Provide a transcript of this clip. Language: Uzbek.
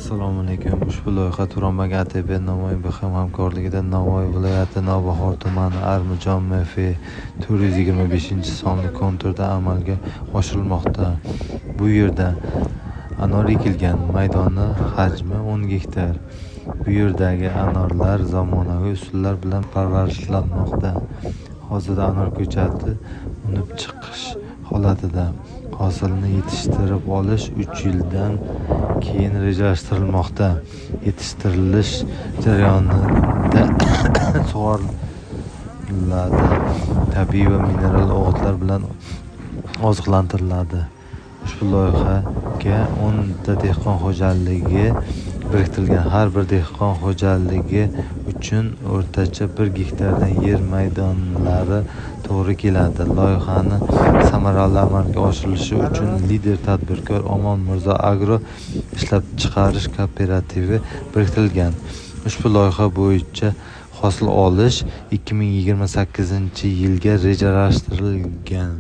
Assalomu alaykum. Ushbu loyiha Turonbag ATB Navoiy BXM hamkorligida Navoiy viloyati Navbahor tumani Armijon MF 425-sonli konturda amalga oshirilmoqda. Bu yerda anor ekilgan, maydoni hajmi 10 gektar. Bu yerdagi anorlar zamonaviy usullar bilan parvarishlanmoqda. Hozirda anor ko'chati unib chiqish holatida. Hosilni yetishtirib olish 3 yildan keyin rejalashtirilmoqda. Yetishtirilish jarayonida sug'oriladi, tabiiy va mineral o'g'itlar bilan oziqlantiriladi. Ushbu loyihaga 10 ta dehqon xo'jaligi biriktirilgan. Har bir dehqon xo'jaligi uchun o'rtacha 1 gektardan yer maydonlari to'g'ri keladi. Loyihani samarali amalga oshirilishi uchun lider tadbirkor Omon Mirzo Agro ishlab chiqarish kooperativi biriktirilgan. Ushbu loyiha bo'yicha hosil olish 2028-yilga rejalashtirilgan.